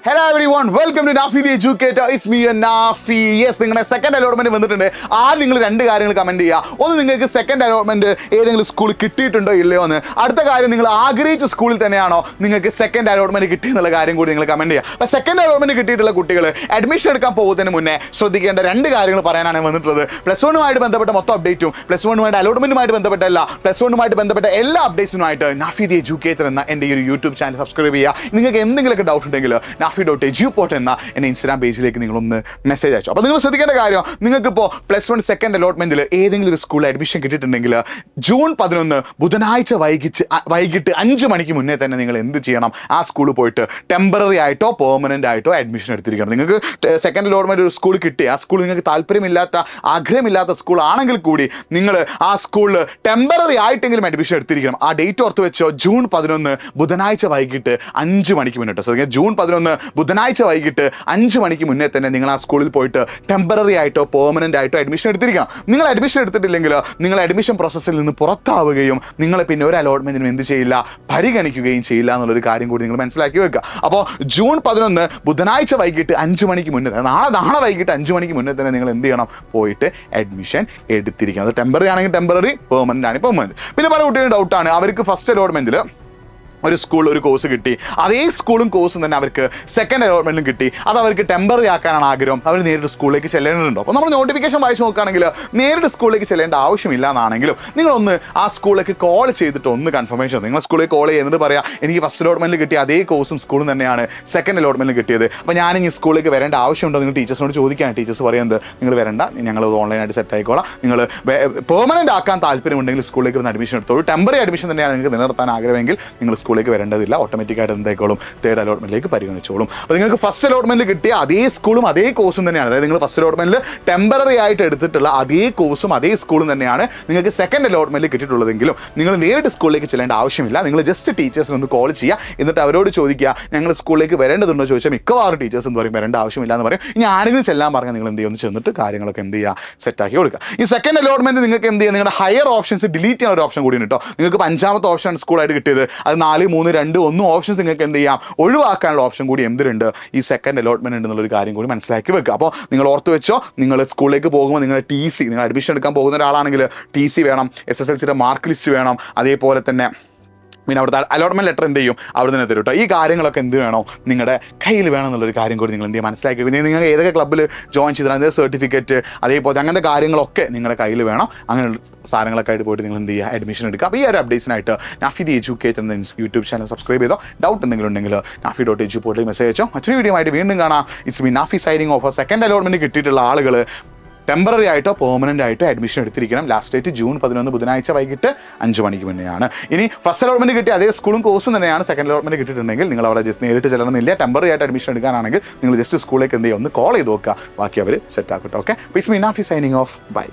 Hello everyone, welcome to Nafi the Educator. It's me and Nafi. Yes, നിങ്ങളുടെ second allotment വന്നിട്ടുണ്ട്. നിങ്ങൾ രണ്ട് കാര്യങ്ങൾ കമന്റ് ചെയ്യുക. ഒന്ന്, നിങ്ങൾക്ക് സെക്കൻഡ് അലോട്ട്മെന്റ് ഏതെങ്കിലും സ്കൂളിൽ കിട്ടിയിട്ടുണ്ടോ ഇല്ലയോ എന്ന്. അടുത്ത കാര്യം, നിങ്ങൾ ആഗ്രഹിച്ച സ്കൂളിൽ തന്നെയാണോ നിങ്ങൾക്ക് സെക്കൻഡ് അലോട്ട്മെന്റ് കിട്ടിയെന്നുള്ള കാര്യം കൂടി നിങ്ങൾ കമന്റ് ചെയ്യുക. അപ്പോൾ സെക്കൻഡ് അലോട്ട്മെന്റ് കിട്ടിയിട്ടുള്ള കുട്ടികൾ അഡ്മിഷൻ എടുക്കാൻ പോകുന്നതിന് മുന്നേ ശ്രദ്ധിക്കേണ്ട രണ്ട് കാര്യങ്ങൾ പറയാനാണ് വന്നിട്ടുള്ളത്. പ്ലസ് വണ്ണുമായിട്ട് ബന്ധപ്പെട്ട മൊത്തം അപ്ഡേറ്റും പ്ലസ് വണ്ണുമായിട്ട് അലോട്ട്മെന്റുമായിട്ട് ബന്ധപ്പെട്ട പ്ലസ് വണ്ണുമായിട്ട് ബന്ധപ്പെട്ട എല്ലാ അപ്ഡേറ്റ്സുമായിട്ട് നാഫി ദി എഡ്യൂക്കേറ്റർ എന്ന എൻ്റെ ഈ ഒരു യൂട്യൂബ് ചാനൽ സബ്സ്ക്രൈബ് ചെയ്യുക. നിങ്ങൾക്ക് എന്തെങ്കിലുമൊക്കെ ഡൗട്ട് ഉണ്ടെങ്കിൽ nafi.eduport എന്ന എൻ്റെ ഇൻസ്റ്റാഗ്രാം പേജിലേക്ക് നിങ്ങളൊന്ന് മെസ്സേജ് അയച്ചു. അപ്പോൾ നിങ്ങൾ ശ്രദ്ധിക്കേണ്ട കാര്യം, നിങ്ങൾക്കിപ്പോൾ പ്ലസ് വൺ സെക്കൻഡ് അലോട്ട്മെൻറ്റിൽ ഏതെങ്കിലും ഒരു സ്കൂളിൽ അഡ്മിഷൻ കിട്ടിയിട്ടുണ്ടെങ്കിൽ ജൂൺ 11 ബുധനാഴ്ച വൈകിട്ട് 5 മണിക്ക് മുന്നേ തന്നെ നിങ്ങൾ എന്ത് ചെയ്യണം? ആ സ്കൂളിൽ പോയിട്ട് ടെമ്പററി ആയിട്ടോ പെർമനൻ്റ് ആയിട്ടോ അഡ്മിഷൻ എടുത്തിരിക്കണം. നിങ്ങൾക്ക് സെക്കൻഡ് അലോട്ട്മെൻറ്റ് ഒരു സ്കൂൾ കിട്ടി, ആ സ്കൂൾ നിങ്ങൾക്ക് ആഗ്രഹമില്ലാത്ത സ്കൂൾ ആണെങ്കിൽ കൂടി നിങ്ങൾ ആ സ്കൂളിൽ ടെമ്പററി ആയിട്ടെങ്കിലും അഡ്മിഷൻ എടുത്തിരിക്കണം. ആ ഡേറ്റ് ഓർത്ത് വെച്ചോ, ജൂൺ 11 ബുധനാഴ്ച വൈകിട്ട് 5 മണിക്ക് മുന്നേ. സോ ജൂൺ 11 ബുധനാഴ്ച വൈകിട്ട് 5 മണിക്ക് മുന്നേ തന്നെ നിങ്ങൾ ആ സ്കൂളിൽ പോയിട്ട് ടെമ്പററി ആയിട്ടോ പെർമനൻ്റ് ആയിട്ടോ അഡ്മിഷൻ എടുത്തിരിക്കണം. നിങ്ങൾ അഡ്മിഷൻ എടുത്തിട്ടില്ലെങ്കിൽ നിങ്ങൾ അഡ്മിഷൻ പ്രോസസ്സിൽ നിന്ന് പുറത്താവുകയും നിങ്ങളെ പിന്നെ ഒരു അലോട്ട്മെൻറ്റിനും എന്ത് ചെയ്യില്ല, പരിഗണിക്കുകയും ചെയ്യില്ല എന്നുള്ളൊരു കാര്യം കൂടി നിങ്ങൾ മനസ്സിലാക്കി വെക്കുക. അപ്പോൾ ജൂൺ 11 ബുധനാഴ്ച വൈകിട്ട് 5 മണിക്ക് മുന്നേ, നാളെ വൈകിട്ട് 5 മണിക്ക് മുന്നേ തന്നെ നിങ്ങൾ എന്ത് ചെയ്യണം? പോയിട്ട് അഡ്മിഷൻ എടുത്തിരിക്കണം. അത് ടെമ്പററി ആണെങ്കിൽ ടെമ്പററി, പെർമനൻ്റ് ആണെങ്കിൽ പെർമനൻ്റ്. പിന്നെ പല കുട്ടികളുടെ ഡൗട്ടാണ്, അവർക്ക് ഫസ്റ്റ് അലോട്ട്മെൻറ്റിൽ ഒരു സ്കൂളിൽ ഒരു കോഴ്സ് കിട്ടി, അതേ സ്കൂളും കോഴ്സും തന്നെ അവർക്ക് സെക്കൻഡ് അലോട്ട്മെൻറ്റിലും കിട്ടി. അത് അവർക്ക് ടെമ്പററി ആക്കാനാണ് ആഗ്രഹം. അവർ നേരിട്ട് സ്കൂളിലേക്ക് ചെല്ലേണ്ടതുണ്ടോ? അപ്പോൾ നമ്മൾ നോട്ടിഫിക്കേഷൻ വായിച്ച് നോക്കുകയാണെങ്കിൽ നേരിട്ട് സ്കൂളിലേക്ക് ചെല്ലേണ്ട ആവശ്യമില്ല എന്നാണെങ്കിലും നിങ്ങളൊന്ന് ആ സ്കൂളിലേക്ക് കോൾ ചെയ്തിട്ട് ഒന്ന് കൺഫർമേഷൻ. നിങ്ങൾ സ്കൂളിൽ കോൾ ചെയ്യുന്നത് പറയാം, എനിക്ക് ഫസ്റ്റ് അലോട്ട്മെൻറ്റിൽ കിട്ടിയ അതേ കോഴ്സും സ്കൂളും തന്നെയാണ് സെക്കൻഡ് അലോട്ട്മെൻറ്റിൽ കിട്ടിയത്, അപ്പോൾ ഞാനിനി സ്കൂളിലേക്ക് വരേണ്ട ആവശ്യമുണ്ടോ? നിങ്ങൾ ടീച്ചേഴ്സിനോട് ചോദിക്കുകയാണ്. ടീച്ചേഴ്സ് പറയുന്നത് നിങ്ങൾ വരണ്ട, ഞങ്ങൾ ഓൺലൈനായിട്ട് സെറ്റ് ആയിക്കോളാം, നിങ്ങൾ പെർമനൻ്റ് ആക്കാൻ താല്പര്യമുണ്ടെങ്കിൽ സ്കൂളിലേക്ക് വന്ന് അഡ്മിഷൻ എടുത്തോളൂ. ടെമ്പററി അഡ്മിഷൻ തന്നെയാണ് നിങ്ങൾക്ക് നിലനിർത്താൻ ആഗ്രഹമെങ്കിൽ നിങ്ങൾ സ്കൂളിലേക്ക് വരേണ്ടതില്ല, ഓട്ടോമാറ്റിക്കായിട്ട് എന്തായിക്കോളും തേർഡ് അലോട്ട്മെൻറ്റിലേക്ക് പരിഗണിച്ചോളും. അപ്പോൾ നിങ്ങൾക്ക് ഫസ്റ്റ് അലോട്ട്മെൻറ്റിൽ കിട്ടിയ അതേ സ്കൂളും അതേ കോഴ്സും തന്നെയാണ്. അതായത് നിങ്ങൾ ഫസ്റ്റ് അലോട്ട്മെൻറ്റിൽ ടെമ്പററി ആയിട്ട് എടുത്തിട്ടുള്ള അതേ കോഴ്സും അതേ സ്കൂളും തന്നെയാണ് നിങ്ങൾക്ക് സെക്കൻഡ് അലോട്ട്മെൻറ്റിൽ കിട്ടിയിട്ടുള്ളതെങ്കിലും നിങ്ങൾ നേരിട്ട് സ്കൂളിലേക്ക് ചെല്ലേണ്ട ആവശ്യമില്ല. നിങ്ങൾ ജസ്റ്റ് ടീച്ചേഴ്സിന് ഒന്ന് കോൾ ചെയ്യുക, എന്നിട്ട് അവരോട് ചോദിക്കുക ഞങ്ങൾ സ്കൂളിലേക്ക് വരേണ്ടതുണ്ടോ ചോദിച്ചാൽ മിക്കവാറും ടീച്ചേഴ്സ് എന്ന് പറയും വരേണ്ട ആവശ്യമില്ല എന്ന് പറയും. ഇനി ആരെങ്കിലും ചെല്ലാൻ പറഞ്ഞാൽ നിങ്ങൾ എന്ത് ചെയ്യുമെന്ന് ചെന്നിട്ട് കാര്യങ്ങളൊക്കെ എന്ത് ചെയ്യുക, സെറ്റാക്കി കൊടുക്കുക. ഈ സെക്കൻഡ് അലോട്ട്മെൻറ്റ് നിങ്ങൾക്ക് എന്ത് ചെയ്യുക, നിങ്ങളുടെ ഹയർ ഓപ്ഷൻസ് ഡിലീറ്റ് ചെയ്യാൻ ഒരു ഓപ്ഷൻ കൂടി കേട്ടോ. നിങ്ങൾക്ക് 5ാമത്തെ ഓപ്ഷൻ സ്കൂളായിട്ട് കിട്ടിയത്, അത് 4, 3, 2, 1 ഓപ്ഷൻസ് നിങ്ങൾക്ക് എന്ത് ചെയ്യാം, ഒഴിവാക്കാനുള്ള ഓപ്ഷൻ കൂടി എന്തിനുണ്ട്, ഈ സെക്കൻഡ് അലോട്ട്മെൻറ്റ് ഉണ്ട് എന്നുള്ളൊരു കാര്യം കൂടി മനസ്സിലാക്കി വെക്കുക. അപ്പോൾ നിങ്ങൾ ഓർത്ത് വെച്ചോ, നിങ്ങൾ സ്കൂളിലേക്ക് പോകുമ്പോൾ നിങ്ങളുടെ TC, നിങ്ങൾ അഡ്മിഷൻ എടുക്കാൻ പോകുന്ന ഒരാളാണെങ്കിൽ TC വേണം, SSLCയുടെ മാർക്ക് ലിസ്റ്റ് വേണം, അതേപോലെ തന്നെ പിന്നെ അവിടുത്തെ അലോട്ട്മെൻറ്റ് ലെറ്റർ എന്ത് ചെയ്യും, അവിടെ നിന്ന് തരും കേട്ടോ. ഈ കാര്യങ്ങളൊക്കെ എന്ത് വേണോ, നിങ്ങളുടെ കയ്യിൽ വേണം എന്നുള്ളൊരു കാര്യം കൂടി നിങ്ങൾ എന്ത് ചെയ്യുക, മനസ്സിലാക്കി. പിന്നെ നിങ്ങൾ ഏതൊക്കെ ക്ലബ്ബിൽ ജോയിൻ ചെയ്തിട്ട് അതിൻ്റെ സർട്ടിഫിക്കറ്റ്, അതേപോലെ അങ്ങനത്തെ കാര്യങ്ങളൊക്കെ നിങ്ങളുടെ കയ്യിൽ വേണം. അങ്ങനെയുള്ള സാധനങ്ങളൊക്കെ ആയിട്ട് പോയിട്ട് നിങ്ങൾ എന്ത് ചെയ്യുക, അഡ്മിഷൻ എടുക്കുക. അപ്പോൾ ഈ ഒരു അപ്ഡേറ്റ്സിനായിട്ട് നാഫി ദി എഡ്യൂക്കേറ്റർ എന്ന യൂട്യൂബ് ചാനൽ സബ്സ്ക്രൈബ് ചെയ്തോ. ഡൗട്ട് എന്തെങ്കിലും ഉണ്ടെങ്കിൽ nafi.eduport മെസ്സേജ് അയച്ചോ. മറ്റൊരു വീഡിയോ ആയിട്ട് വീണ്ടും കാണാം. It's me Nafi signing of. Second allotment കിട്ടിയിട്ടുള്ള ആളുകൾ ടെമ്പററി ആയിട്ടോ പെർമനൻ്റ് ആയിട്ടോ അഡ്മിഷൻ എടുത്തിരിക്കണം. ലാസ്റ്റ് ഡേറ്റ് ജൂൺ 11 ബുധനാഴ്ച വൈകിട്ട് 5 മണിക്ക് മുന്നെയാണ്. ഇനി ഫസ്റ്റ് അലോട്ട്മെൻറ്റ് കിട്ടിയ അതേ സ്കൂളും കോഴ്സും തന്നെയാണ് സെക്കൻഡ് അലോട്ട്മെൻറ്റ് കിട്ടിയിട്ടുണ്ടെങ്കിൽ നിങ്ങൾ അവിടെ ജസ്റ്റ് നേരിട്ട് ചെല്ലണമെന്നില്ല. ടെമ്പററി ആയിട്ട് അഡ്മിഷൻ എടുക്കാനാണെങ്കിൽ നിങ്ങൾ ജസ്റ്റ് സ്കൂളിലേക്ക് എന്ത് ചെയ്യുക, ഒന്ന് കോൾ ചെയ്ത് നോക്കുക, ബാക്കി അവർ സെറ്റ് ആക്കട്ടെ. Okay, please me Nafi signing off. By.